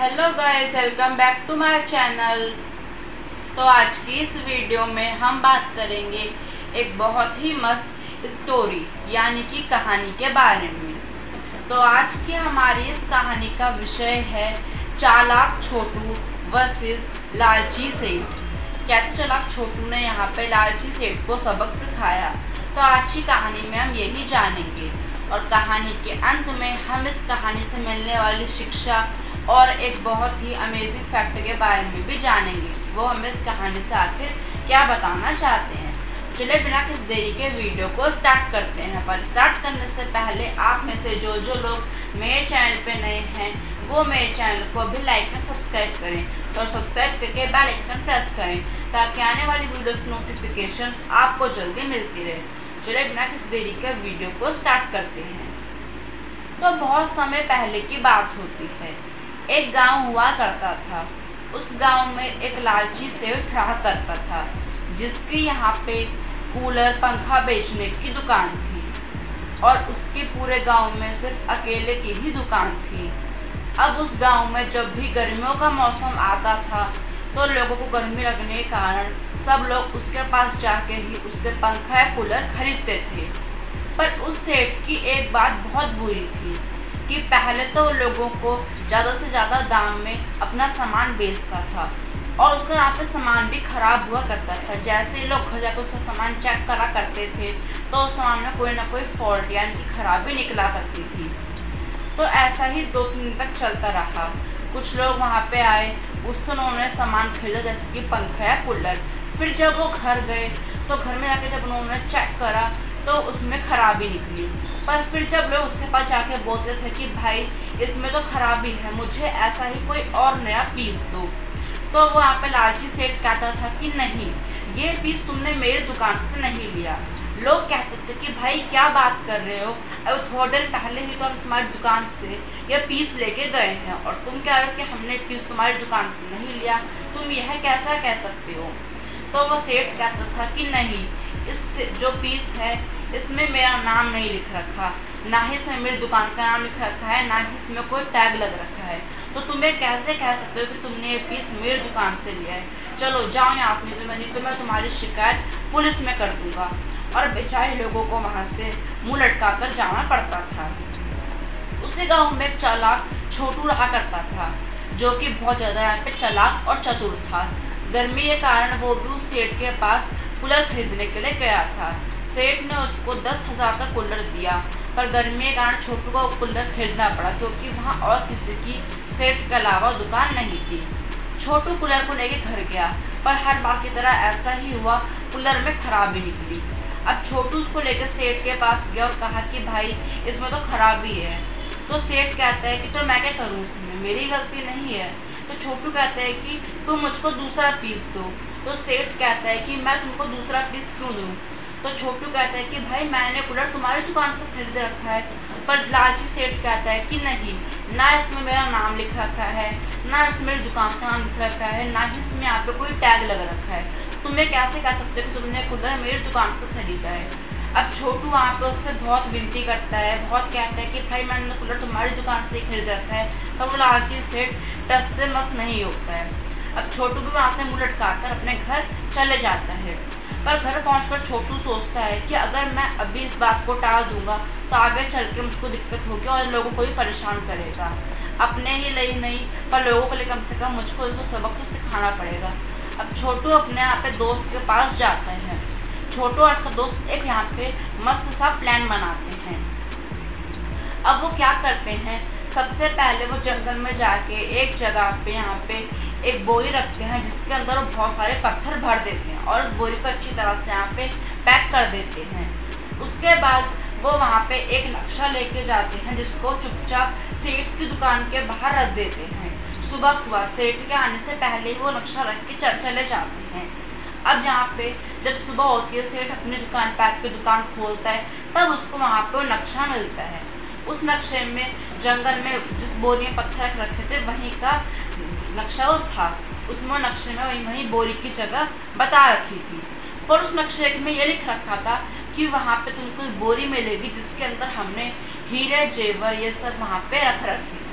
Hello guys, welcome back to my channel. तो आज की इस वीडियो में हम बात करेंगे एक बहुत ही मस्त स्टोरी यानी कि कहानी के बारे में। तो आज की हमारी इस कहानी का विषय है चालाक छोटू वर्सेस लालची सेठ। कैसे चालाक छोटू ने यहाँ पे लालची सेठ को सबक सिखाया, तो आज की कहानी में हम यही जानेंगे। और कहानी के अंत में हम इस कहानी से मिलने वाली शिक्षा और एक बहुत ही अमेजिंग फैक्ट के बारे में भी जानेंगे कि वो हमें इस कहानी से आखिर क्या बताना चाहते हैं। चलिए बिना किसी देरी के वीडियो को स्टार्ट करते हैं। पर स्टार्ट करने से पहले आप में से जो लोग मेरे चैनल पे नए हैं वो मेरे चैनल को भी लाइक और सब्सक्राइब करें और सब्सक्राइब करके बेल आइकन प्रेस करें ताकि आने वाली वीडियोस की नोटिफिकेशंस आपको जल्दी मिलती रहे। चलिए बिना किसी देरी के वीडियो को स्टार्ट करते हैं। तो बहुत समय पहले की बात होती है। एक गांव हुआ करता था। उस गांव में एक लालची सेठ रहा करता था जिसकी यहाँ पे कूलर पंखा बेचने की दुकान थी और उसकी पूरे गांव में सिर्फ अकेले की ही दुकान थी। अब उस गांव में जब भी गर्मियों का मौसम आता था तो लोगों को गर्मी लगने के कारण सब लोग उसके पास जाके ही उससे पंखा या कूलर खरीदते थे। पर उस सेठ की एक बात बहुत बुरी थी कि पहले तो लोगों को ज़्यादा से ज़्यादा दाम में अपना सामान बेचता था और उसका यहाँ पे सामान भी ख़राब हुआ करता था। जैसे ही लोग घर जाकर उसका सामान चेक करा करते थे तो उस सामान में कोई ना कोई फॉल्ट यानी कि खराबी निकला करती थी। तो ऐसा ही 2-3 दिन तक चलता रहा। कुछ लोग वहाँ पे आए, उससे उन्होंने सामान खरीदा जैसे कि पंखा या कूलर। फिर जब वो घर गए तो घर में जाके जब उन्होंने चेक करा तो उसमें खराबी निकली। पर फिर जब लोग उसके पास जाके बोलते थे कि भाई इसमें तो खराबी है, मुझे ऐसा ही कोई और नया पीस दो, तो वो यहाँ पे लालची सेठ कहता था कि नहीं, ये पीस तुमने मेरी दुकान से नहीं लिया। लोग कहते थे कि भाई क्या बात कर रहे हो, अब थोड़ी देर पहले ही तो हम तुम्हारी दुकान से ये पीस लेके गए हैं और तुम कह रहे हो कि हमने पीस तुम्हारी दुकान से नहीं लिया, तुम यह कैसा कह सकते हो। तो वो सेठ कहता था कि नहीं, इस जो पीस है इसमें मेरा नाम नहीं लिख रखा, ना ही इसमें मेरी दुकान का नाम लिख रखा है, ना ही इसमें कोई टैग लग रखा है, तो तुम्हें कैसे कह सकते हो कि तुमने ये पीस मेरी दुकान से लिया है। चलो जाओ यहाँ से, नहीं तो मैं तुम्हारी शिकायत पुलिस में कर दूंगा। और बेचारे लोगों को वहाँ से मुँह लटका कर जाना पड़ता था। उसी गाँव में एक चालाक छोटू रहा करता था जो कि बहुत ज़्यादा यहाँ पे चालाक और चतुर था। गर्मी के कारण वो भी उस सेठ के पास कूलर खरीदने के लिए गया था। सेठ ने उसको 10,000 का कूलर दिया, पर गर्मी के कारण छोटू को कूलर खरीदना पड़ा क्योंकि वहाँ और किसी की सेठ के अलावा दुकान नहीं थी। छोटू कूलर को लेके घर गया, पर हर बार की तरह ऐसा ही हुआ, कूलर में खराबी निकली। अब छोटू उसको लेकर सेठ के पास गया और कहा कि भाई इसमें तो खराबी है। तो सेठ कहता है कि तो मैं क्या करूँ, इसमें मेरी गलती नहीं है। तो छोटू कहता है कि तुम मुझको दूसरा पीस दो। तो सेठ कहता है कि मैं तुमको दूसरा पीस क्यों दूँ। तो छोटू कहता है कि भाई मैंने कूलर तुम्हारी दुकान से खरीद रखा है। पर लालची सेठ कहता है कि नहीं, ना इसमें मेरा नाम लिख रखा है, ना इसमें मेरी दुकान का नाम लिख रखा है, ना ही इसमें यहाँ पे कोई टैग लग रखा है, तुम्हें कैसे कह सकते हो कि तुमने कूलर मेरी दुकान से खरीदा है। अब छोटू वहाँ पे उससे बहुत विनती करता है, बहुत कहता है कि भाई मैंने कूलर तुम्हारी दुकान से ही खरीद रखा है, पर वो लालची सेठ टस से मस नहीं होता है। अब छोटू भी वहाँ से मुँह लटकाकर अपने घर चले जाता है। पर घर पहुंचकर छोटू सोचता है कि अगर मैं अभी इस बात को टाल दूंगा तो आगे चल के मुझको दिक्कत होगी और लोगों को भी परेशान करेगा। अपने ही लिए नहीं पर लोगों को लिए कम से कम मुझको इसको सबक तो सिखाना पड़ेगा। अब छोटू अपने यहाँ पे दोस्त के पास जाता है। छोटू और उसका दोस्त एक यहाँ पे मस्त सा प्लान बनाते हैं। अब वो क्या करते हैं, सबसे पहले वो जंगल में जाके एक जगह पे यहाँ पे एक बोरी रखते हैं जिसके अंदर वो बहुत सारे पत्थर भर देते हैं और उस बोरी को अच्छी तरह से यहाँ पे पैक कर देते हैं। उसके बाद वो वहाँ पे एक नक्शा लेके जाते हैं जिसको चुपचाप सेठ की दुकान के बाहर रख देते हैं। सुबह सुबह सेठ के आने से पहले ही वो नक्शा रख के चले जाते हैं। अब यहाँ पे जब सुबह होती है, सेठ अपनी दुकान पैक की दुकान खोलता है, तब उसको वहाँ पे वो नक्शा मिलता है। उस नक्शे में जंगल में जिस बोरी में पत्थर रख रखे थे वहीं का नक्शा वो था। उसमें नक्शे में वहीं बोरी की जगह बता रखी थी। पर उस नक्शे में ये लिख रखा था कि वहाँ पे तुमको बोरी मिलेगी जिसके अंदर हमने हीरे जेवर ये सब वहाँ पे रख रखे हैं।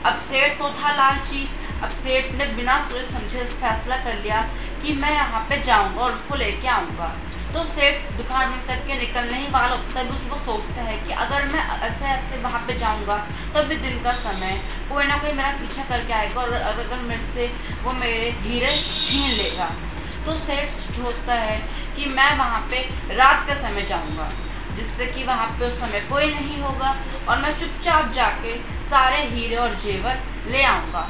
अब सेठ तो था लालची। अब सेठ ने बिना सोचे समझे फैसला कर लिया कि मैं यहाँ पे जाऊँगा और उसको लेके आऊँगा। तो सेठ दुकान बंद करके निकलने ही वाला होता है, उसको सोचता है कि अगर मैं ऐसे ऐसे वहाँ पे जाऊँगा तब भी दिन का समय कोई ना कोई मेरा पीछा करके आएगा और अगर मेरे से वो मेरे हीरे छीन लेगा। तो सेठ सोचता है कि मैं वहाँ पे रात के समय जाऊँगा, जिससे कि वहाँ पे उस समय कोई नहीं होगा और मैं चुपचाप जाके सारे हीरे और जेवर ले आऊँगा।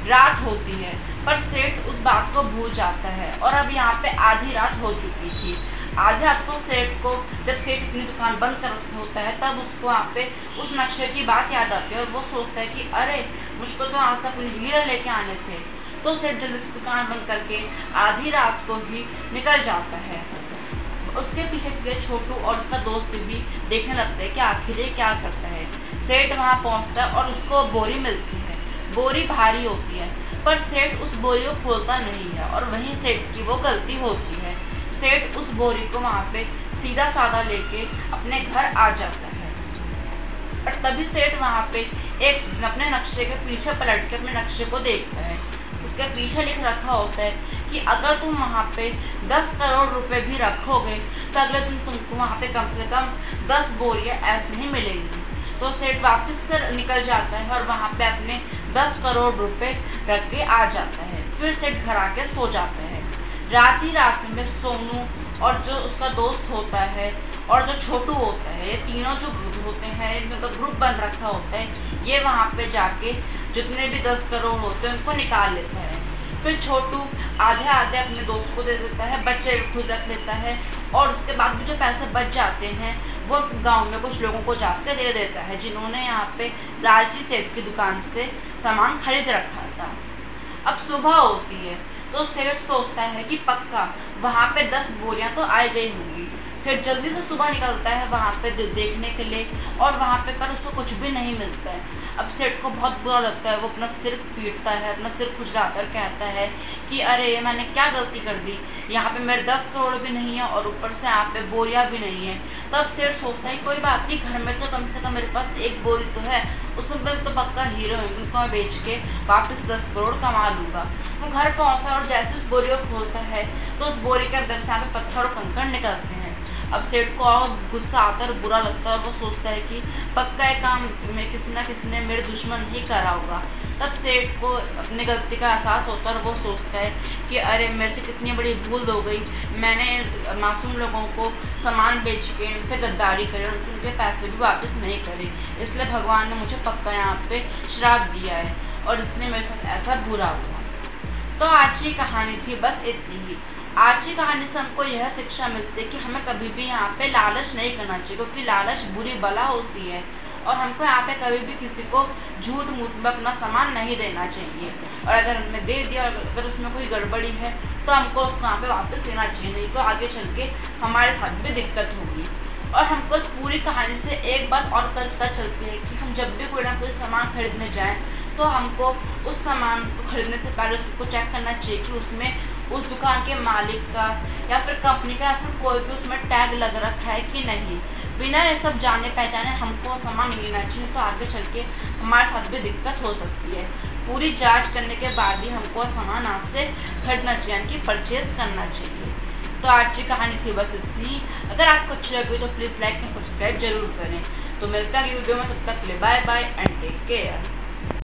रात होती है पर सेठ उस बात को भूल जाता है और अब यहाँ पे आधी रात हो चुकी थी। आधी रात को सेठ को, जब सेठ अपनी दुकान बंद कर होता है, तब उसको वहाँ पे उस नक्शे की बात याद आती है और वो सोचता है कि अरे मुझको तो यहाँ से अपने हीरे लेके आने थे। तो सेठ जल्दी से दुकान बंद करके आधी रात को ही निकल जाता है। उसके पीछे पीछे छोटू और उसका दोस्त भी देखने लगते हैं कि आखिर ये क्या करता है। सेठ वहाँ पहुँचता है और उसको बोरी मिलती है। बोरी भारी होती है पर सेठ उस बोरी को खोलता नहीं है और वहीं सेठ की वो गलती होती है। सेठ उस बोरी को वहाँ पे सीधा साधा लेके अपने घर आ जाता है। और तभी सेठ वहाँ पे एक अपने नक्शे के पीछे पलट के अपने नक्शे को देखता है। उसके पीछे लिख रखा होता है कि अगर तुम वहाँ पे 10 करोड़ रुपए भी रखोगे तो अगले दिन तुमको वहाँ पे कम से कम 10 बोरियाँ ऐसे ही मिलेंगी। तो सेठ वापस से निकल जाता है और वहाँ पे अपने 10 करोड़ रुपए रख के आ जाता है। फिर सेठ घर आके सो जाता है। रात ही रात में सोनू और जो उसका दोस्त होता है और जो छोटू होता है, ये तीनों जो होते हैं, इनका ग्रुप बन रखा होता है, ये वहाँ पे जाके जितने भी 10 करोड़ होते हैं उनको निकाल लेता है। फिर छोटू आधे आधे अपने दोस्त को दे देता है, बच्चे खुद रख लेता है और उसके बाद भी जो पैसे बच जाते हैं वो गांव में कुछ लोगों को जाके दे देता है जिन्होंने यहाँ पे लालची सेठ की दुकान से सामान खरीद रखा था। अब सुबह होती है तो सेठ सोचता है कि पक्का वहाँ पे 10 बोरियाँ तो आ गई होंगी। सेठ जल्दी से सुबह निकलता है वहाँ पे देखने के लिए और वहाँ पे पर उसको कुछ भी नहीं मिलता है। अब सेठ को बहुत बुरा लगता है, वो अपना सिर पीटता है, अपना सिर खुजलाकर कहता है कि अरे मैंने क्या गलती कर दी, यहाँ पे मेरे 10 करोड़ भी नहीं है और ऊपर से यहाँ पे बोरियाँ भी नहीं है। तब सेठ सोचता है कोई बात नहीं, घर में तो कम से कम मेरे पास एक बोरी तो है, उसमें तो पक्का हीरो है, उनको मैं बेच के वापस 10 करोड़ कमा लूँगा। वो घर पहुँचता है और जैसे उस बोरी को खोलता है तो उस बोरी के अंदर से यहाँ पे पत्थर और कंकड़ निकलते हैं। अब सेठ को और गुस्सा आता है और बुरा लगता है और वो सोचता है कि पक्का ये काम में किसी ना किसी ने मेरे दुश्मन ही करा होगा। तब सेठ को अपनी गलती का एहसास होता है और वो सोचता है कि अरे मेरे से कितनी बड़ी भूल हो गई, मैंने मासूम लोगों को सामान बेच के इनसे गद्दारी करी और उनके पैसे भी वापस नहीं करे, इसलिए भगवान ने मुझे पक्का यहाँ पे श्राप दिया है और इसलिए मेरे साथ ऐसा बुरा हुआ। तो आज की कहानी थी बस इतनी ही। आज की कहानी से हमको यह शिक्षा मिलती है कि हमें कभी भी यहाँ पे लालच नहीं करना चाहिए, क्योंकि लालच बुरी बला होती है और हमको यहाँ पे कभी भी किसी को झूठ मूठ में अपना सामान नहीं देना चाहिए। और अगर हमने दे दिया और अगर उसमें कोई गड़बड़ी है तो हमको उसको यहाँ पे वापस लेना चाहिए, नहीं तो आगे चल के हमारे साथ भी दिक्कत होगी। और हमको इस पूरी कहानी से एक बात और पता चलती है कि हम जब भी कोई ना कोई सामान खरीदने जाएँ तो हमको उस सामान को खरीदने से पहले उसको चेक करना चाहिए कि उसमें उस दुकान के मालिक का या फिर कंपनी का या फिर कोई भी उसमें टैग लग रखा है कि नहीं। बिना ये सब जाने पहचाने हमको सामान नहीं लेना चाहिए, तो आगे चल के हमारे साथ भी दिक्कत हो सकती है। पूरी जांच करने के बाद ही हमको सामान आज से खरीदना चाहिए, यानी कि परचेज करना चाहिए। तो आज की कहानी थी बस इतनी। अगर आपको अच्छी लगी तो प्लीज़ लाइक और सब्सक्राइब जरूर करें। तो मिलता है वीडियो में, तब तक के लिए bye bye and take care.